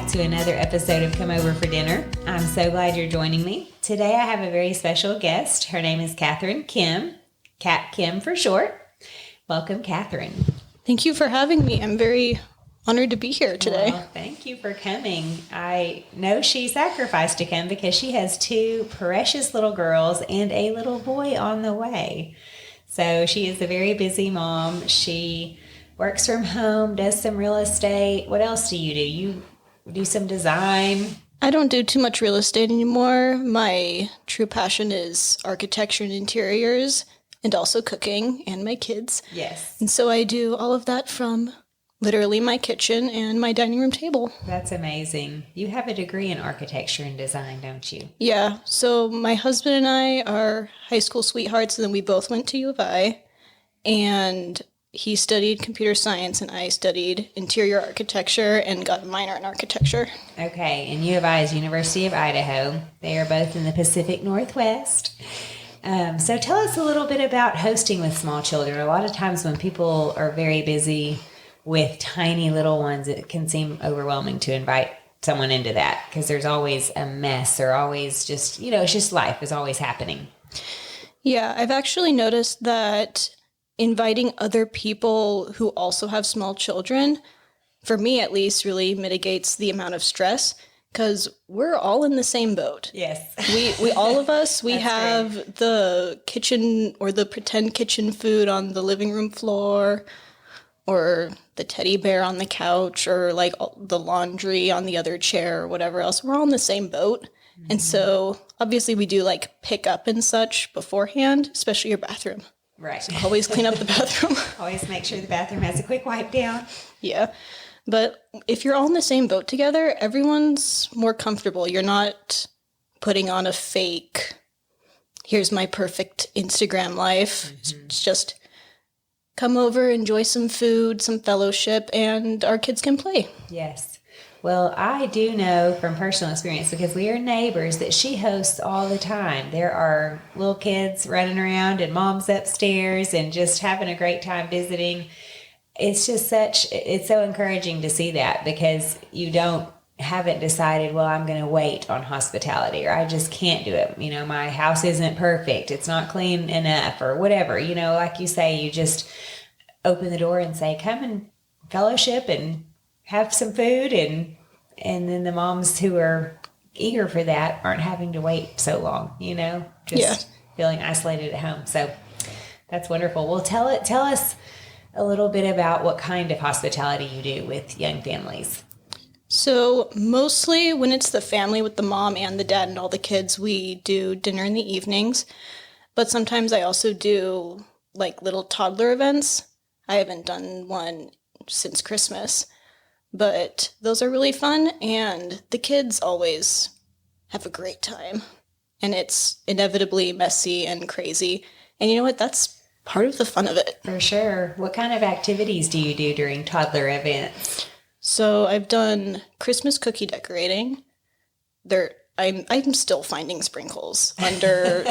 to another episode of Come Over for Dinner. I'm so glad you're joining me. Today I have a very special guest. Her name is Catherine Kim, Cat Kim for short. Welcome, Catherine. Thank you for having me. I'm very honored to be here today. Well, thank you for coming. I know she sacrificed to come because she has two precious little girls and a little boy on the way. So she is a very busy mom. She works from home, does some real estate. What else do? You do some design? I don't do too much real estate anymore. My true passion is architecture and interiors, and also cooking and my kids. Yes. And so I do all of that from literally my kitchen and my dining room table. That's amazing. You have a degree in architecture and design, don't you? Yeah. So my husband and I are high school sweethearts, and then we both went to U of I. And he studied computer science, and I studied interior architecture and got a minor in architecture. Okay. And U of I is University of Idaho. They are both in the Pacific Northwest. So tell us a little bit about hosting with small children. A lot of times when people are very busy with tiny little ones, it can seem overwhelming to invite someone into that because there's always a mess or always just, it's just life is always happening. Yeah, I've actually noticed that inviting other people who also have small children, for me at least, really mitigates the amount of stress. Because we're all in the same boat. Yes. We all of us, we have great. The kitchen or the pretend kitchen food on the living room floor, or the teddy bear on the couch, or like the laundry on the other chair, or whatever else. We're all in the same boat. Mm-hmm. And so obviously we do like pick up and such beforehand, especially your bathroom. Right. So always clean up the bathroom. Always make sure the bathroom has a quick wipe down. Yeah. But if you're all in the same boat together, everyone's more comfortable. You're not putting on a fake, here's my perfect Instagram life. Mm-hmm. It's just come over, enjoy some food, some fellowship, and our kids can play. Yes. Well, I do know from personal experience, because we are neighbors, that she hosts all the time. There are little kids running around and mom's upstairs and just having a great time visiting. It's so encouraging to see that, because you haven't decided, well, I'm going to wait on hospitality, or I just can't do it. My house isn't perfect. It's not clean enough, or whatever. Like you say, you just open the door and say, come and fellowship and have some food. And then the moms who are eager for that aren't having to wait so long, feeling isolated at home. So that's wonderful. Well, tell us a little bit about what kind of hospitality you do with young families. So mostly when it's the family with the mom and the dad and all the kids, we do dinner in the evenings. But sometimes I also do like little toddler events. I haven't done one since Christmas, but those are really fun, and the kids always have a great time. And it's inevitably messy and crazy. And you know what? That's part of the fun of it. For sure. What kind of activities do you do during toddler events? So I've done Christmas cookie decorating. I'm still finding sprinkles under.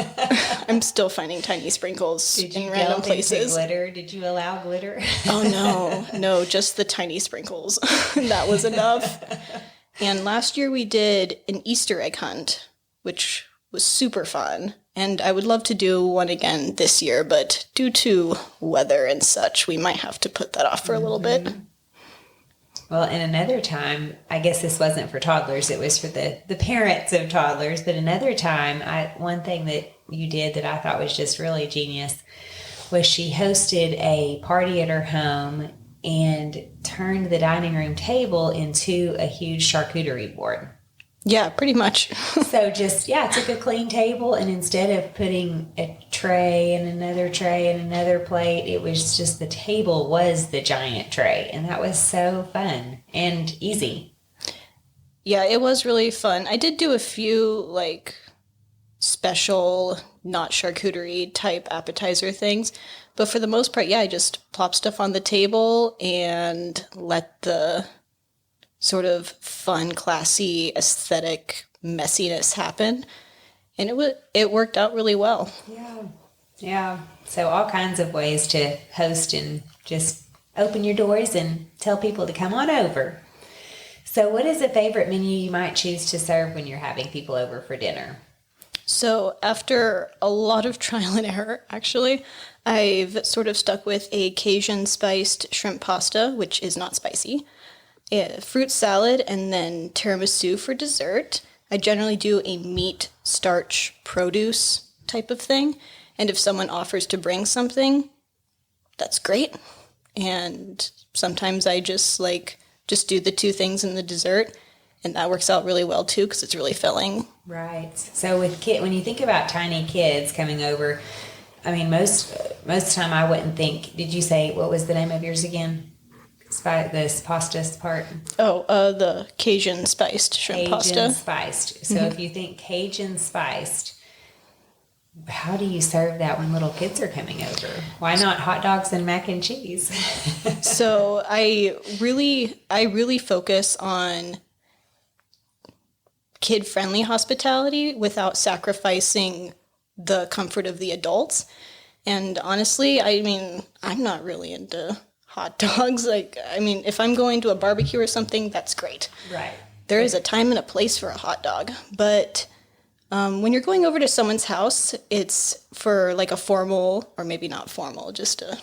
I'm still finding tiny sprinkles in random places. Glitter? Did you allow glitter? Oh no, just the tiny sprinkles. That was enough. And last year we did an Easter egg hunt, which was super fun. And I would love to do one again this year, but due to weather and such, we might have to put that off for a little bit. Well, and another time, I guess this wasn't for toddlers, it was for the parents of toddlers, but another time, one thing that you did that I thought was just really genius was she hosted a party at her home and turned the dining room table into a huge charcuterie board. Yeah, pretty much. So took a clean table, and instead of putting a tray and another plate, it was just the table was the giant tray. And that was so fun and easy. Yeah, it was really fun. I did do a few like special, not charcuterie type appetizer things. But for the most part, I just plop stuff on the table and let the sort of fun, classy, aesthetic messiness happen. And it worked out really well. Yeah. So all kinds of ways to host and just open your doors and tell people to come on over. So So, what is a favorite menu you might choose to serve when you're having people over for dinner? So after a lot of trial and error, actually, I've sort of stuck with a Cajun spiced shrimp pasta, which is not spicy, a fruit salad, and then tiramisu for dessert. I generally do a meat, starch, produce type of thing. And if someone offers to bring something, that's great. And sometimes I just do the two things in the dessert, and that works out really well too because it's really filling. Right. So when you think about tiny kids coming over, I mean, most time I wouldn't think. Did you say what was the name of yours again? This pasta part. Oh, the Cajun spiced shrimp pasta. Cajun spiced. So if you think Cajun spiced, how do you serve that when little kids are coming over? Why not hot dogs and mac and cheese? So I really focus on kid-friendly hospitality without sacrificing the comfort of the adults. And honestly, I mean, I'm not really into hot dogs. If I'm going to a barbecue or something, that's great. Right. There is a time and a place for a hot dog. But when you're going over to someone's house, it's for like a formal, or maybe not formal, just a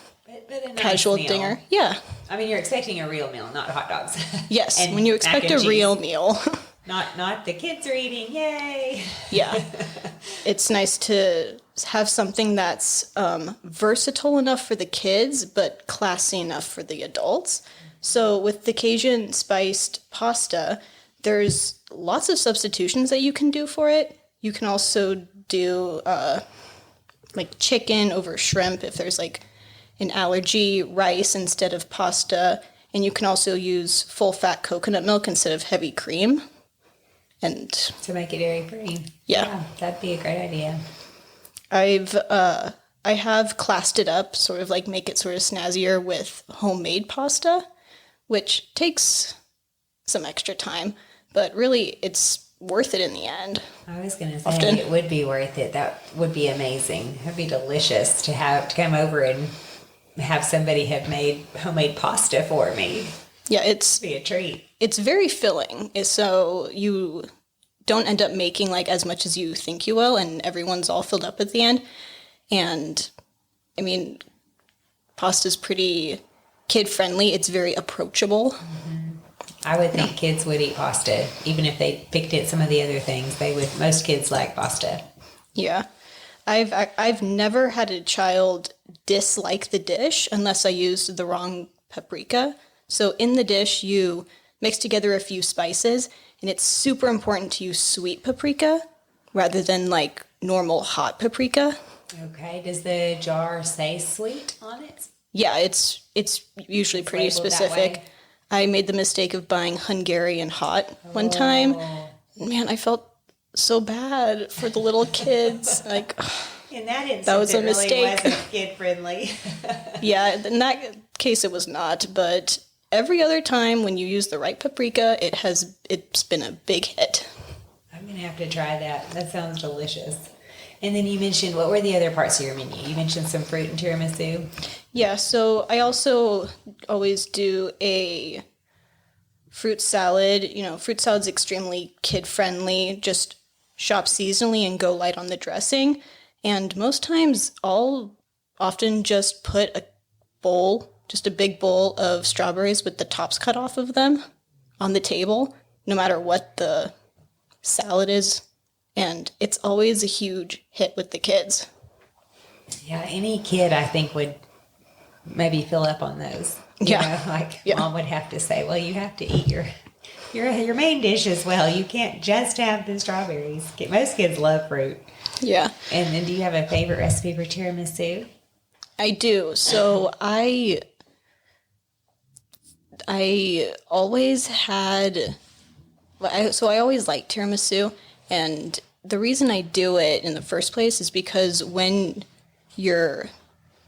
nice casual meal. dinner. Yeah. I mean, you're expecting a real meal, not hot dogs. Yes, And when you mac expect and a cheese. real meal. Not the kids are eating, yay. Yeah. It's nice to have something that's versatile enough for the kids, but classy enough for the adults. So with the Cajun spiced pasta, there's lots of substitutions that you can do for it. You can also do like chicken over shrimp if there's like an allergy, rice instead of pasta. And you can also use full fat coconut milk instead of heavy cream. And To make it dairy free. Yeah. That'd be a great idea. I have classed it up, sort of like make it sort of snazzier with homemade pasta, which takes some extra time, but really it's worth it in the end. I was going to say Often. it would be worth it. That would be amazing. It'd be delicious to come over and have somebody have made homemade pasta for me. Yeah, It'd be a treat. it's very filling, so you don't end up making like as much as you think you will, and everyone's all filled up at the end. And I mean, pasta's pretty kid friendly. It's very approachable. I would think kids would eat pasta, even if they picked it some of the other things. They would. Most kids like pasta. Yeah. I've never had a child dislike the dish unless I used the wrong paprika. So in the dish, you mix together a few spices, and it's super important to use sweet paprika rather than like normal hot paprika. Okay. Does the jar say sweet on it? Yeah, it's usually pretty labeled that specific. way? I made the mistake of buying Hungarian hot one time. Man, I felt so bad for the little kids. Like, In that instance, That was a it really mistake. wasn't kid friendly. yeah, in that case it was not, but every other time when you use the right paprika, it's been a big hit. I'm gonna have to try that. That sounds delicious. And then you mentioned, what were the other parts of your menu? You mentioned some fruit and tiramisu. Yeah, so I also always do a fruit salad. You know, fruit salad's extremely kid-friendly. Just shop seasonally and go light on the dressing. And most times I'll often just put just a big bowl of strawberries with the tops cut off of them on the table, no matter what the salad is. And it's always a huge hit with the kids. Yeah, any kid I think would maybe fill up on those. Mom would have to say, well, you have to eat your main dish as well. You can't just have the strawberries. Most kids love fruit. Yeah. And then do you have a favorite recipe for tiramisu? I do. So I always had, I always liked tiramisu, and the reason I do it in the first place is because when you're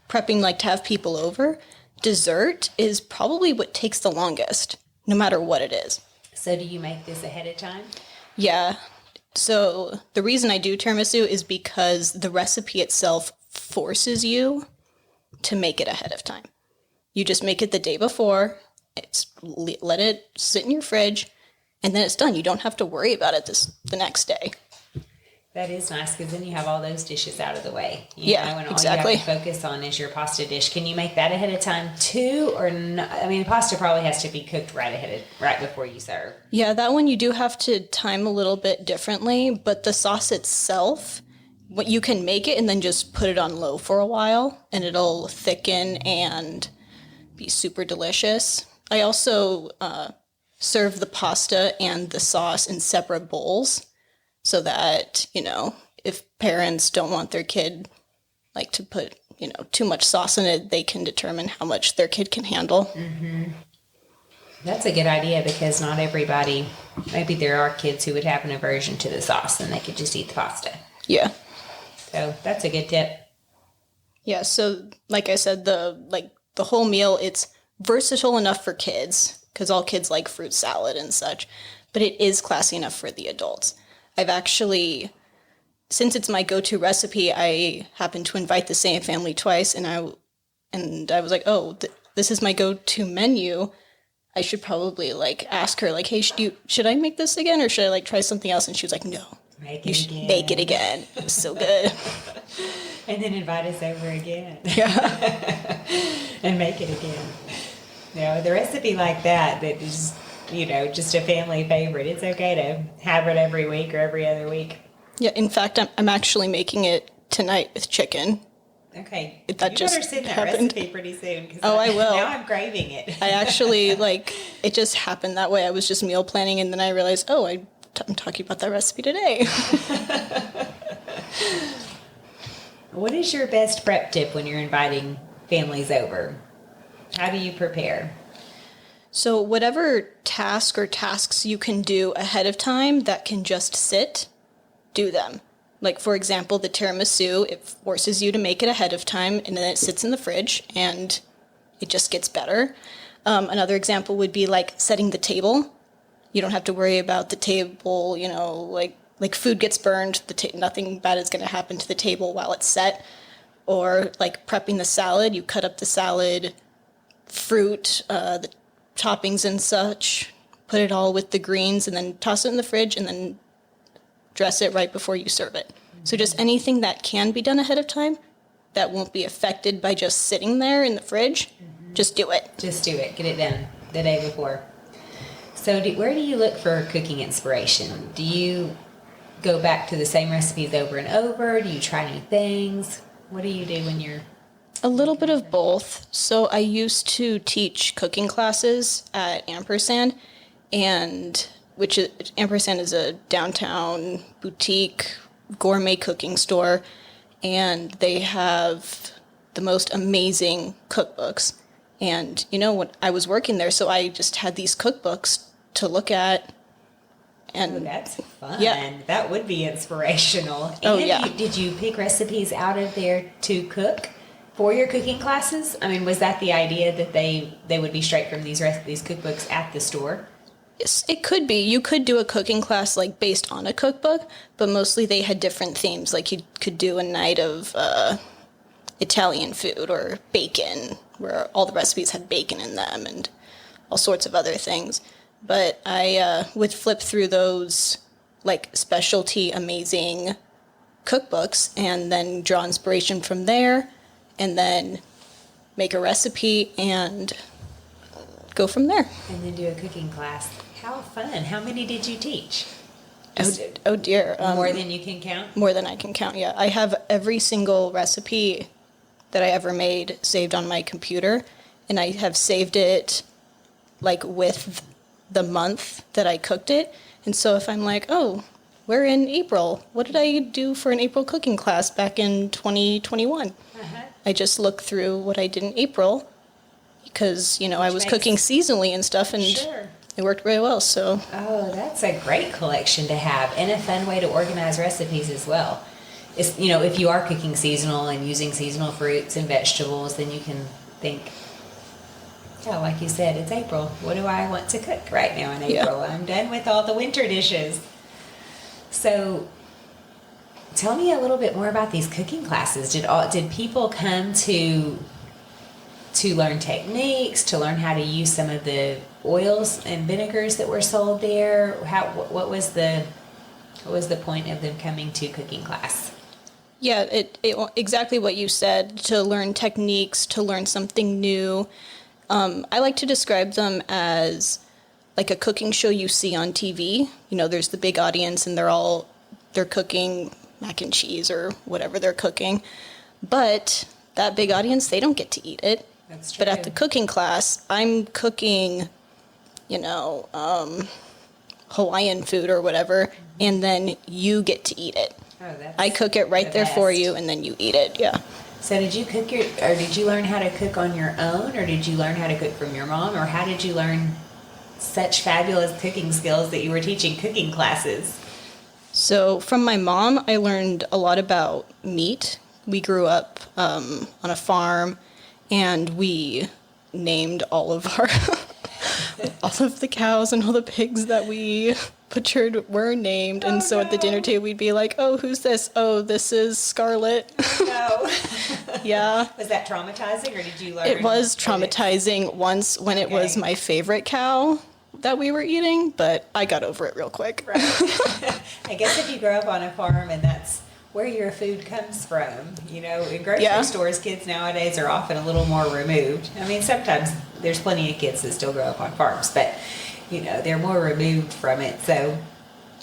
prepping like to have people over, dessert is probably what takes the longest, no matter what it is. So do you make this ahead of time? Yeah. So the reason I do tiramisu is because the recipe itself forces you to make it ahead of time. You just make it the day before. Let it sit in your fridge, and then it's done. You don't have to worry about it the next day. That is nice because then you have all those dishes out of the way. And all exactly. you have to focus on is your pasta dish. Can you make that ahead of time too, or not? I mean, the pasta probably has to be cooked right before you serve. Yeah, that one you do have to time a little bit differently, but the sauce itself, what you can make it and then just put it on low for a while, and it'll thicken and be super delicious. I also serve the pasta and the sauce in separate bowls, so that, if parents don't want their kid to put, too much sauce in it, they can determine how much their kid can handle. Mm-hmm. That's a good idea because not everybody, maybe there are kids who would have an aversion to the sauce and they could just eat the pasta. Yeah. So that's a good tip. Yeah, so like I said, the whole meal, it's versatile enough for kids because all kids like fruit salad and such, but it is classy enough for the adults. I've actually, since it's my go-to recipe, I happened to invite the same family twice, and I was like, oh, this is my go-to menu. I should probably ask her hey, should I make this again, or should I try something else? And she was like, no, you should make it again. It was so good. And then invite us over again. Yeah. And make it again. The recipe like that is just a family favorite. It's okay to have it every week or every other week. Yeah, in fact, I'm actually making it tonight with chicken. Okay. That you just better send that happened. recipe pretty soon. I will. Now I'm craving it. I actually, it just happened that way. I was just meal planning, and then I realized, I'm talking about that recipe today. What is your best prep tip when you're inviting families over? How do you prepare? So whatever task or tasks you can do ahead of time that can just sit, do them. For example, the tiramisu, it forces you to make it ahead of time, and then it sits in the fridge, and it just gets better. Another example would be setting the table. You don't have to worry about the table, food gets burned, nothing bad is going to happen to the table while it's set. Or prepping the salad, you cut up the salad, fruit, the toppings and such, put it all with the greens, and then toss it in the fridge, and then dress it right before you serve it. Mm-hmm. So just anything that can be done ahead of time that won't be affected by just sitting there in the fridge, just do it. Just do it. Get it done the day before. So where do you look for cooking inspiration? Do you go back to the same recipes over and over? Do you try new things? What do you do when you're... A little bit of both. So I used to teach cooking classes at Ampersand, Ampersand is a downtown boutique gourmet cooking store, and they have the most amazing cookbooks. And when I was working there, so I just had these cookbooks to look at. And that's fun. Yeah. That would be inspirational. And did you pick recipes out of there to cook for your cooking classes? I mean, was that the idea that they would be straight from these cookbooks at the store? Yes, it could be. You could do a cooking class based on a cookbook, but mostly they had different themes. You could do a night of Italian food or bacon, where all the recipes had bacon in them, and all sorts of other things. But I would flip through those specialty amazing cookbooks and then draw inspiration from there, and then make a recipe and go from there. And then do a cooking class. How fun. How many did you teach? Oh dear. More than you can count? More than I can count, yeah. I have every single recipe that I ever made saved on my computer, and I have saved it with the month that I cooked it. And so if I'm we're in April, what did I do for an April cooking class back in 2021? I just look through what I did in April, because I was cooking seasonally and stuff, and it worked very well. So that's a great collection to have, and a fun way to organize recipes as well. It's, if you are cooking seasonal and using seasonal fruits and vegetables, then you can think, like you said, it's April. What do I want to cook right now in April? I'm done with all the winter dishes. So tell me a little bit more about these cooking classes. Did people come to to learn techniques, to learn how to use some of the oils and vinegars that were sold there? What was the point of them coming to cooking class? Yeah, it exactly what you said, to learn techniques, to learn something new. I like to describe them as like a cooking show you see on TV. You know, there's the big audience and they're cooking mac and cheese or whatever they're cooking. But that big audience, they don't get to eat it. That's true. But at the cooking class, I'm cooking, you know, Hawaiian food or whatever, and then you get to eat it. Oh, I cook it right there for you, and then you eat it. Yeah. So did you learn how to cook on your own, or did you learn how to cook from your mom, or how did you learn such fabulous cooking skills that you were teaching cooking classes? So from my mom, I learned a lot about meat. We grew up on a farm, and we named all of the cows and all the pigs that we butchered were named. And so at the dinner table, we'd be like, "Oh, who's this? Oh, this is Scarlet." No. Yeah. Was that traumatizing, or did you learn? It was traumatizing once when it was my favorite cow that we were eating, but I got over it real quick. Right. I guess if you grow up on a farm and that's where your food comes from, you know, in grocery stores, kids nowadays are often a little more removed. I mean, sometimes there's plenty of kids that still grow up on farms, but, you know, they're more removed from it. So,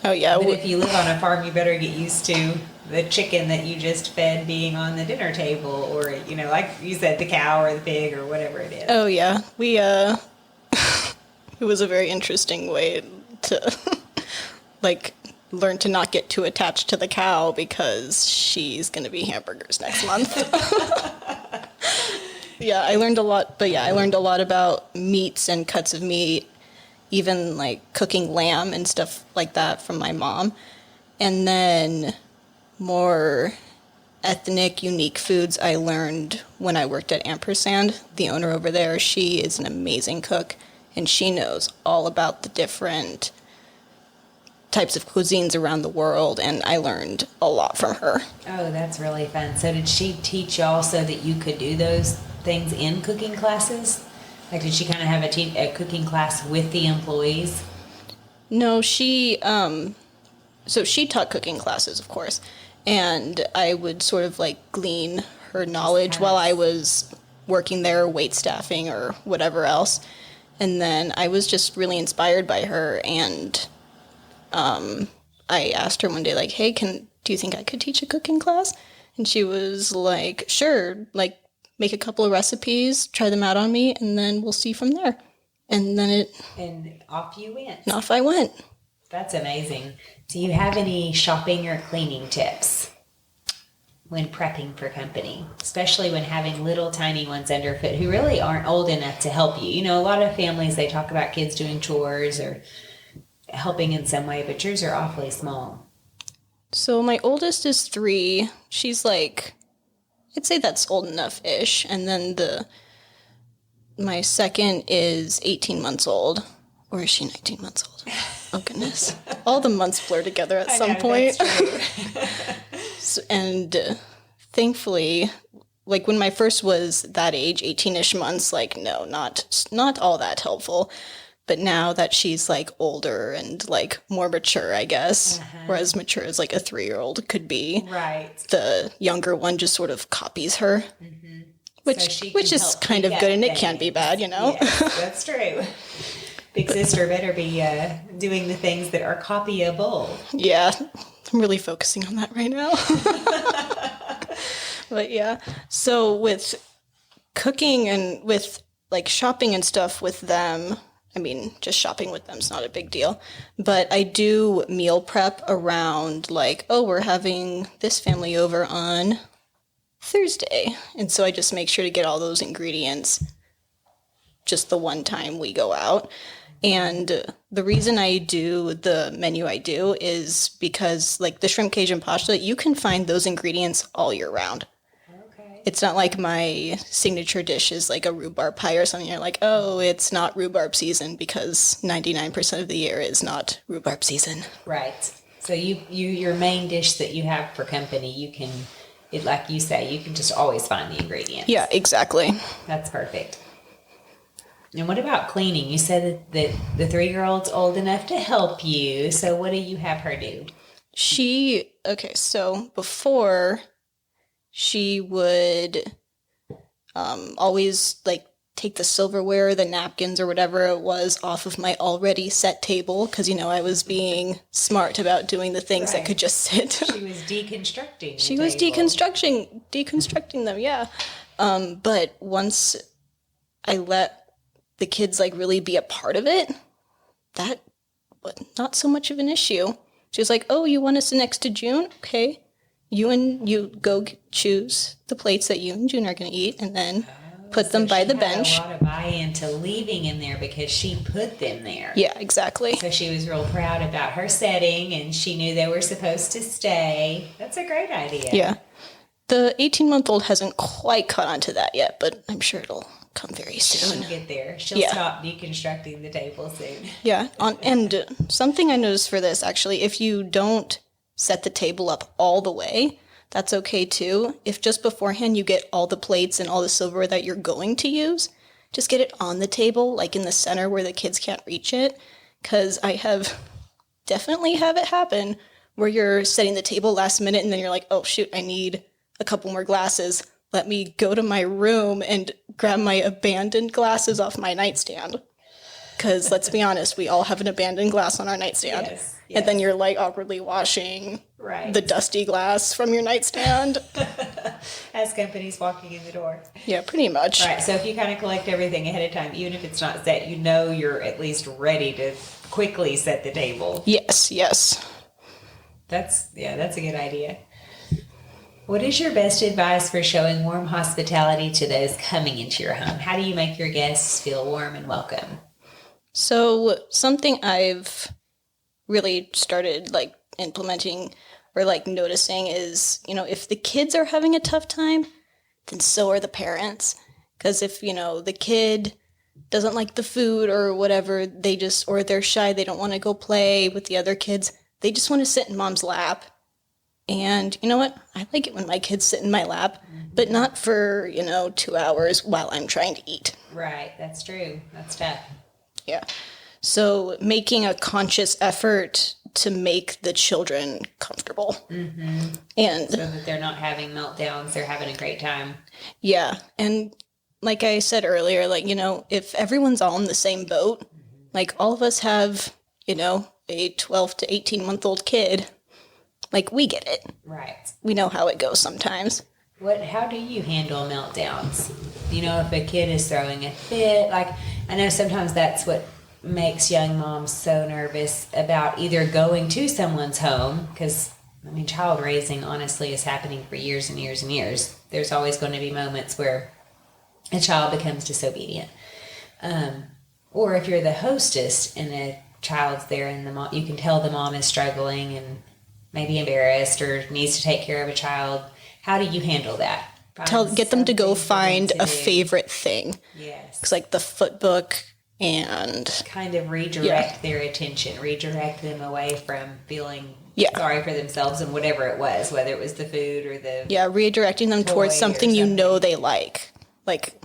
oh yeah. But if you live on a farm, you better get used to the chicken that you just fed being on the dinner table, or, you know, like you said, the cow or the pig or whatever it is. Oh yeah. We, it was a very interesting way to, like, learn to not get too attached to the cow because she's going to be hamburgers next month. Yeah, I learned a lot, but yeah, I learned a lot about meats and cuts of meat, even like cooking lamb and stuff like that from my mom. And then more ethnic, unique foods I learned when I worked at Ampersand. The owner over there, she is an amazing cook, and she knows all about the different types of cuisines around the world, and I learned a lot from her. Oh, that's really fun. So did she teach y'all so that you could do those things in cooking classes? Like, did she kind of have a cooking class with the employees? No, she taught cooking classes, of course, and I would sort of like glean her knowledge while I was working there, wait staffing or whatever else. And then I was just really inspired by her, and I asked her one day, like, "Hey, do you think I could teach a cooking class?" And she was like, "Sure, like, make a couple of recipes, try them out on me, and then we'll see from there." And then off you went. And off I went. That's amazing. Do you have any shopping or cleaning tips when prepping for company, especially when having little tiny ones underfoot who really aren't old enough to help you? You know, a lot of families, they talk about kids doing chores or helping in some way, but yours are awfully small. So my oldest is 3. She's like, I'd say that's old enough-ish. And then my second is 18 months old. Or is she 19 months old? Oh, goodness. All the months blur together at some point. That's true. And thankfully, like when my first was that age, 18-ish months, like, no, not all that helpful. But now that she's like older and like more mature, I guess, whereas mature as like a 3-year-old could be, right? The younger one just sort of copies her, which is kind of good, and it can be bad, you know. Yes, that's true. Big sister better be doing the things that are copyable. Yeah, I'm really focusing on that right now. But yeah, so with cooking and with like shopping and stuff with them, I mean, just shopping with them's not a big deal, but I do meal prep around like, oh, we're having this family over on Thursday. And so I just make sure to get all those ingredients just the one time we go out. And the reason I do the menu I do is because like the shrimp Cajun pasta, you can find those ingredients all year round. It's not like my signature dish is like a rhubarb pie or something. You're like, oh, it's not rhubarb season, because 99% of the year is not rhubarb season. Right. So your main dish that you have for company, you can like you say, you can just always find the ingredients. Yeah, exactly. That's perfect. And what about cleaning? You said that the 3-year-old's old enough to help you. So what do you have her do? So before, she would always like take the silverware, the napkins, or whatever it was off of my already set table because, I was being smart about doing the things that could just sit. She was deconstructing. She was deconstructing them, yeah. But once I let the kids like really be a part of it, that was not so much of an issue. She was like, "Oh, you want to sit next to June? Okay, you go choose the plates that you and June are going to eat, and then put them by the bench." She had a lot of buy-in to leaving in there because she put them there. Yeah, exactly. So she was real proud about her setting, and she knew they were supposed to stay. That's a great idea. Yeah. The 18-month-old hasn't quite caught on to that yet, but I'm sure it'll come very soon. She'll get there. She'll stop deconstructing the table soon. Yeah. And something I noticed for this, actually, if you don't set the table up all the way, that's okay too. If just beforehand you get all the plates and all the silverware that you're going to use, just get it on the table, like in the center where the kids can't reach it. Because I have definitely have it happen where you're setting the table last minute and then you're like, oh shoot, I need a couple more glasses. Let me go to my room and grab my abandoned glasses off my nightstand. Because let's be honest, we all have an abandoned glass on our nightstand. Yes. And then you're like awkwardly washing the dusty glass from your nightstand. As company's walking in the door. Yeah, pretty much. Right. So if you kind of collect everything ahead of time, even if it's not set, you're at least ready to quickly set the table. Yes. That's a good idea. What is your best advice for showing warm hospitality to those coming into your home? How do you make your guests feel warm and welcome? So something I've really started like implementing or like noticing is, if the kids are having a tough time, then so are the parents. Because if, the kid doesn't like the food or whatever, or they're shy, they don't want to go play with the other kids, they just want to sit in mom's lap. And you know what? I like it when my kids sit in my lap, but not for, 2 hours while I'm trying to eat. Right. That's true. That's tough. Yeah. So making a conscious effort to make the children comfortable. Mm-hmm. And so that they're not having meltdowns, they're having a great time. Yeah. And like I said earlier, like, if everyone's all in the same boat, like all of us have, a 12 to 18-month-old kid, like we get it. Right. We know how it goes sometimes. How do you handle meltdowns? If a kid is throwing a fit, like I know sometimes that's what makes young moms so nervous about either going to someone's home, because child raising honestly is happening for years and years and years. There's always going to be moments where a child becomes disobedient. Or if you're the hostess and a child's there and you can tell the mom is struggling and maybe embarrassed or needs to take care of a child. How do you handle that? Get them to go find a favorite thing. Yes. It's like the foot book and kind of redirect their attention, redirect them away from feeling sorry for themselves and whatever it was, whether it was the food or the redirecting them towards something they like. Like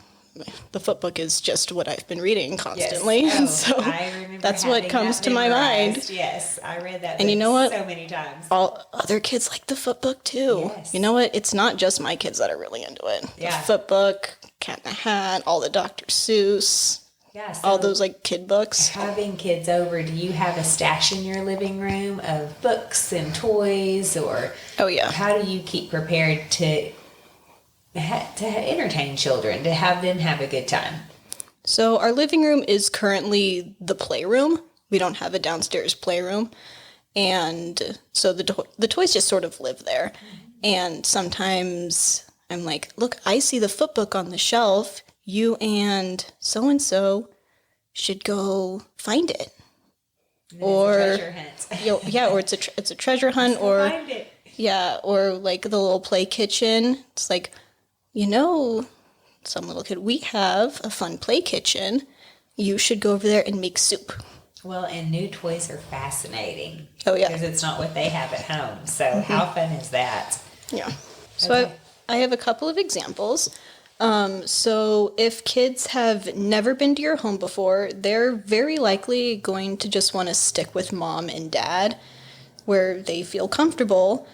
the foot book is just what I've been reading constantly. Yes. And so that's what comes to my mind. Yes, I read that and you know what? So many times. All other kids like the foot book too. Yes. You know what? It's not just my kids that are really into it. Yeah. The foot book, Cat in the Hat, all the Dr. Seuss. Yeah, so all those like kid books. Having kids over, do you have a stash in your living room of books and toys, or how do you keep prepared to entertain children, to have them have a good time? So our living room is currently the playroom. We don't have a downstairs playroom, and so the toys just sort of live there. And sometimes I'm like, look, I see the foot book on the shelf. You and so should go find it, or it's a treasure hunt. Or it's a treasure hunt, or find it. Or like the little play kitchen. It's like, some little kid, we have a fun play kitchen. You should go over there and make soup. Well, and new toys are fascinating. Oh yeah, because it's not what they have at home. So how fun is that? Yeah. So Okay. I have a couple of examples. So if kids have never been to your home before, they're very likely going to just want to stick with mom and dad where they feel comfortable,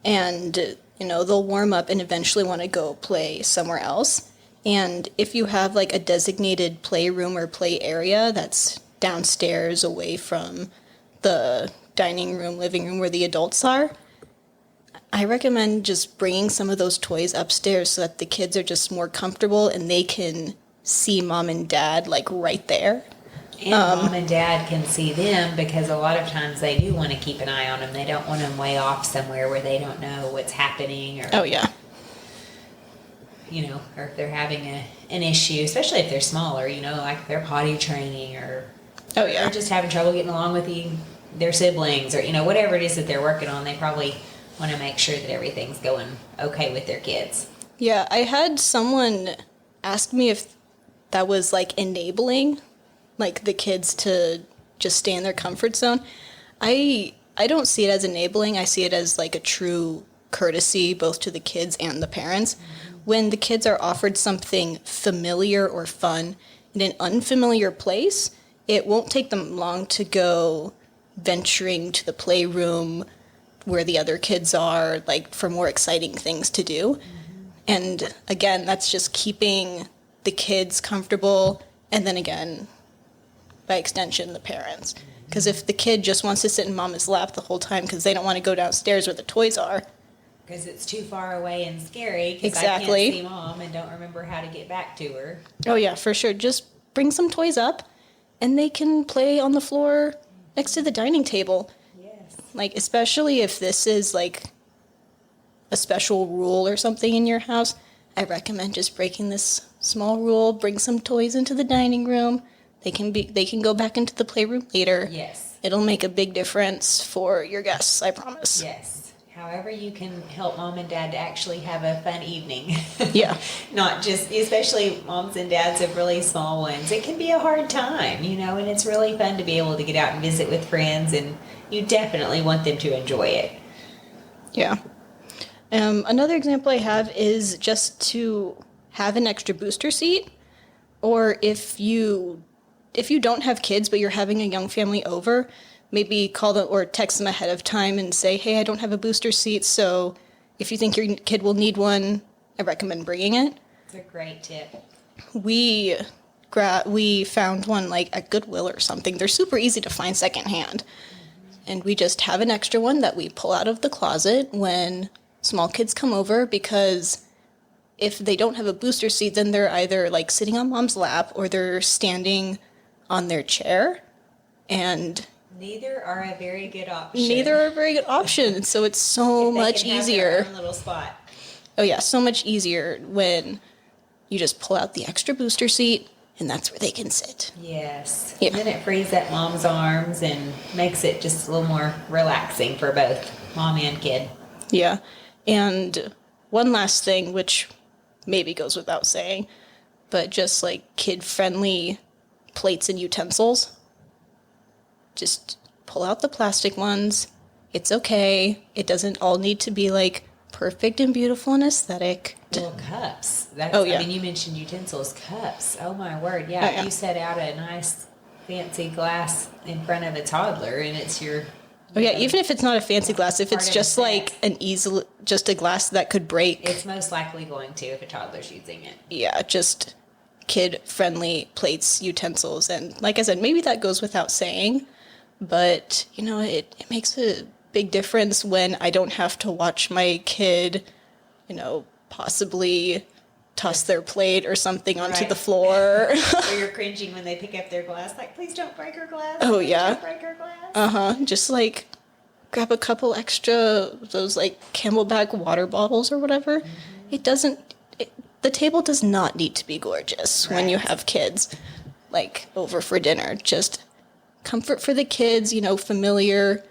and they'll warm up and eventually want to go play somewhere else. And if you have like a designated playroom or play area that's downstairs away from the dining room, living room where the adults are, I recommend just bringing some of those toys upstairs so that the kids are just more comfortable and they can see mom and dad like right there. And mom and dad can see them, because a lot of times they do want to keep an eye on them. They don't want them way off somewhere where they don't know what's happening, or Oh yeah. Or if they're having an issue, especially if they're smaller, like if they're potty training, or Oh yeah. or just having trouble getting along with their siblings, or whatever it is that they're working on. They probably want to make sure that everything's going okay with their kids. Yeah, I had someone ask me if that was like enabling like the kids to just stay in their comfort zone. I don't see it as enabling. I see it as like a true courtesy both to the kids and the parents. When the kids are offered something familiar or fun in an unfamiliar place, it won't take them long to go venturing to the playroom where the other kids are, like for more exciting things to do. And again, that's just keeping the kids comfortable, and then again, by extension, the parents. Because if the kid just wants to sit in mama's lap the whole time because they don't want to go downstairs where the toys are. Because it's too far away and scary, because Exactly. I can't see mom and don't remember how to get back to her. Oh yeah, for sure. Just bring some toys up and they can play on the floor next to the dining table. Yes. Like, especially if this is like a special rule or something in your house, I recommend just breaking this small rule, bring some toys into the dining room. They can go back into the playroom later. Yes. It'll make a big difference for your guests, I promise. Yes. However you can help mom and dad to actually have a fun evening. Yeah. Not just, especially moms and dads of really small ones. It can be a hard time, and it's really fun to be able to get out and visit with friends, and you definitely want them to enjoy it. Yeah. Another example I have is just to have an extra booster seat, or if you don't have kids but you're having a young family over, maybe call them or text them ahead of time and say, hey, I don't have a booster seat, so if you think your kid will need one, I recommend bringing it. It's a great tip. We found one like at Goodwill or something. They're super easy to find secondhand. And we just have an extra one that we pull out of the closet when small kids come over, because if they don't have a booster seat, then they're either like sitting on mom's lap or they're standing on their chair, and Neither are a very good option. neither are a very good option. So it's so If they much can have easier. their own little spot. Oh yeah, so much easier when you just pull out the extra booster seat and that's where they can sit. Yes. Yeah. And then it frees up mom's arms and makes it just a little more relaxing for both mom and kid. Yeah. And one last thing, which maybe goes without saying, but just like kid-friendly plates and utensils. Just pull out the plastic ones. It's okay. It doesn't all need to be like perfect and beautiful and aesthetic. Little cups. Oh, yeah. I mean, you mentioned utensils. Cups. Oh, my word. Yeah. Oh, yeah. You set out a nice fancy glass in front of a toddler, and it's your... Oh yeah, even if it's not a fancy glass, if Part it's of just the like set. just a glass that could break. It's most likely going to if a toddler's using it. Yeah, just kid-friendly plates, utensils, and like I said, maybe that goes without saying, but it makes a big difference when I don't have to watch my kid, possibly toss their plate or something onto Right. the floor. Or you're cringing when they pick up their glass, like, please don't break her glass. Oh, Please yeah. Don't break her glass. Just like grab a couple extra those like Camelback water bottles or whatever. The table does not need to be gorgeous when you Right. have kids like over for dinner. Just comfort for the kids, familiar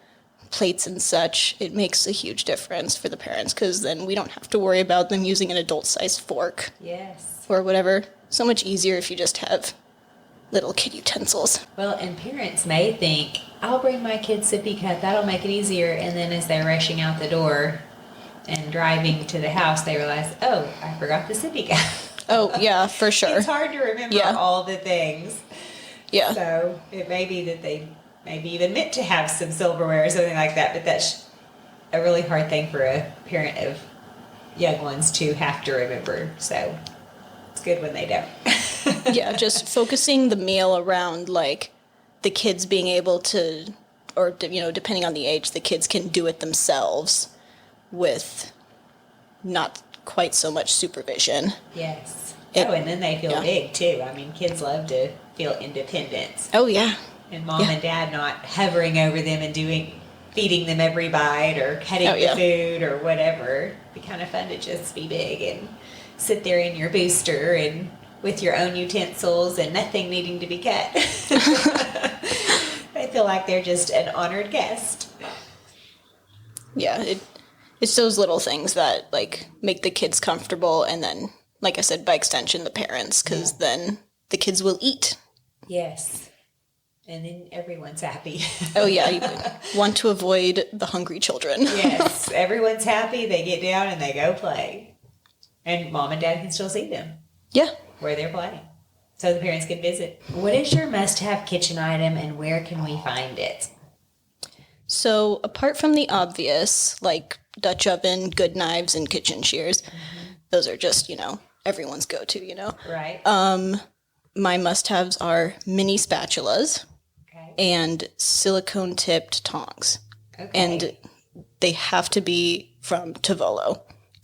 plates and such. It makes a huge difference for the parents, because then we don't have to worry about them using an adult-sized fork Yes. or whatever. So much easier if you just have little kid utensils. Well, and parents may think, I'll bring my kid's sippy cup. That'll make it easier. And then as they're rushing out the door, and driving to the house, they realize, oh, I forgot the sippy cup. Oh, yeah, for sure. It's hard to remember Yeah. all the things. Yeah. So it may be that they maybe even meant to have some silverware or something like that, but that's a really hard thing for a parent of young ones to have to remember. So it's good when they don't. Yeah, just focusing the meal around, like, the kids being able to, or, you know, depending on the age, the kids can do it themselves with not quite so much supervision. Yes. It- and then they feel yeah. big too. I mean, kids love to feel independence. Oh, yeah. And mom and dad not hovering over them and feeding them every bite or cutting the food or whatever. It'd be kind of fun to just be big and sit there in your booster and with your own utensils and nothing needing to be cut. They feel like they're just an honored guest. Yeah, it's those little things that, like, make the kids comfortable, and then, like I said, by extension, the parents, because then the kids will eat. Yes. And then everyone's happy. Oh, yeah, you want to avoid the hungry children. Yes, everyone's happy. They get down and they go play. And mom and dad can still see them. Yeah. Where they're playing. So the parents can visit. What is your must-have kitchen item and where can we find it? So, apart from the obvious, like Dutch oven, good knives, and kitchen shears, those are just, you know, everyone's go-to, you know. Right. My must-haves are mini spatulas Okay. and silicone-tipped tongs. Okay. And they have to be from Tovolo,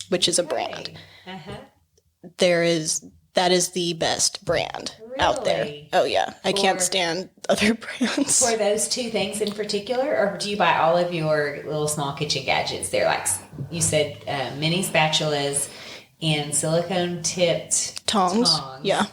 which is a brand. Uh-huh. That is the best brand out there. Really? Oh, yeah. I can't stand other brands. For those two things in particular, or do you buy all of your little small kitchen gadgets? They're like, you said, mini spatulas and silicone-tipped Tongs. Yeah.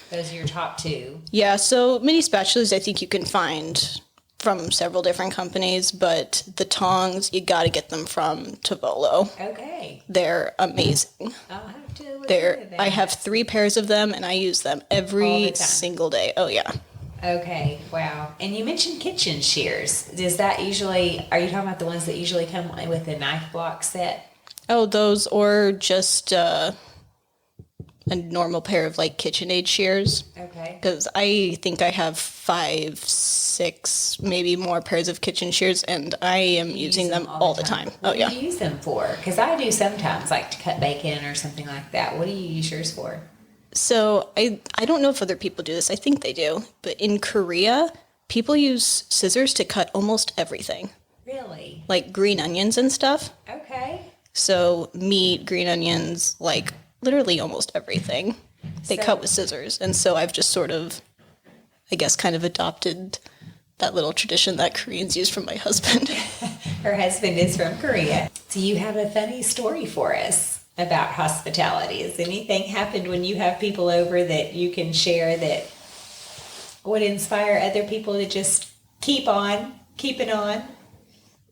Those are your top two. Yeah, so mini spatulas I think you can find from several different companies, but the tongs, you got to get them from Tovolo. Okay. They're amazing. I'll have to look into that. I have 3 pairs of them, and I use them All every the time. single day. Oh, yeah. Okay, wow. And you mentioned kitchen shears. Does that usually, are you talking about the ones that usually come with a knife block set? Oh, those, or just a normal pair of, like, KitchenAid shears. Okay. Because I think I have 5, 6, maybe more pairs of kitchen shears, and I am using them all the time. What Oh, yeah. do you use them for? Because I do sometimes, like to cut bacon or something like that. What do you use yours for? So I don't know if other people do this. I think they do. But in Korea, people use scissors to cut almost everything, Really? like green onions and stuff. Okay. So meat, green onions, like literally almost everything. They cut with scissors. And so I've just sort of, I guess, kind of adopted that little tradition that Koreans use from my husband. Her husband is from Korea. So you have a funny story for us about hospitality. Has anything happened when you have people over that you can share that would inspire other people to just keep it on?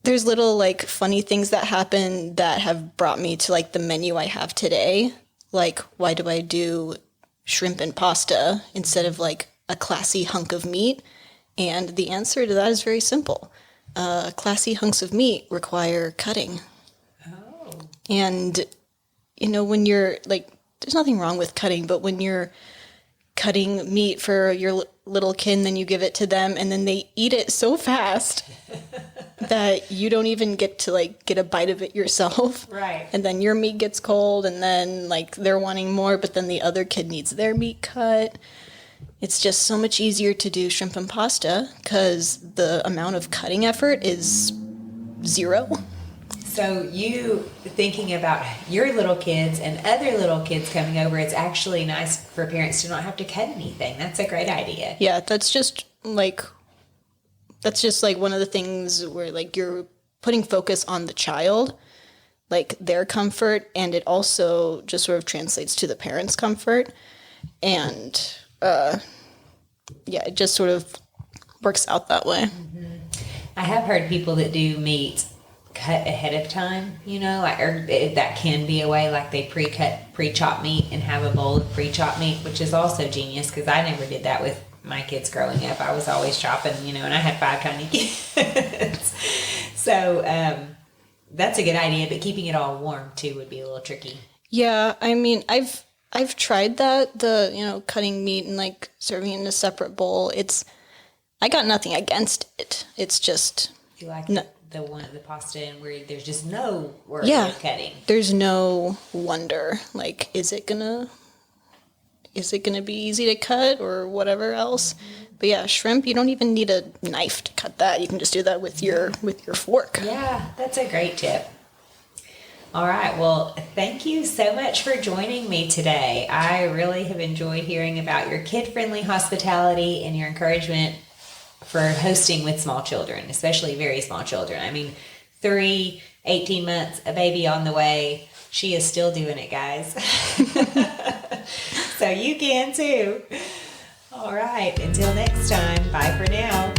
There's little, like, funny things that happen that have brought me to, like, the menu I have today. Like, why do I do shrimp and pasta instead of, like, a classy hunk of meat? And the answer to that is very simple. Classy hunks of meat require cutting. Oh. And, you know, when you're, like, there's nothing wrong with cutting, but when you're cutting meat for your little kid, and then you give it to them, and then they eat it so fast that you don't even get to, like, get a bite of it yourself. Right. And then your meat gets cold, and then, like, they're wanting more, but then the other kid needs their meat cut. It's just so much easier to do shrimp and pasta because the amount of cutting effort is 0. So you thinking about your little kids and other little kids coming over, it's actually nice for parents to not have to cut anything. That's a great idea. Yeah, that's just like one of the things where, like, you're putting focus on the child, like their comfort, and it also just sort of translates to the parents' comfort. And yeah, it just sort of works out that way. Mm-hmm. I have heard people that do meat cut ahead of time, you know, like, or that can be a way, like they pre-chop meat and have a bowl of pre-chop meat, which is also genius because I never did that with my kids growing up. I was always chopping, you know, and I had 5 tiny kids. So that's a good idea, but keeping it all warm too would be a little tricky. Yeah, I mean, I've tried that, cutting meat and like serving it in a separate bowl. I got nothing against it. It's just You like the pasta and where there's just no worry yeah, of cutting. there's no wonder. Like, is it gonna be easy to cut or whatever else? But yeah, shrimp, you don't even need a knife to cut that. You can just do that with your fork. Yeah, that's a great tip. All right. Well, thank you so much for joining me today. I really have enjoyed hearing about your kid-friendly hospitality and your encouragement for hosting with small children, especially very small children. I mean, 3, 18 months, a baby on the way. She is still doing it, guys. So you can too. All right. Until next time. Bye for now.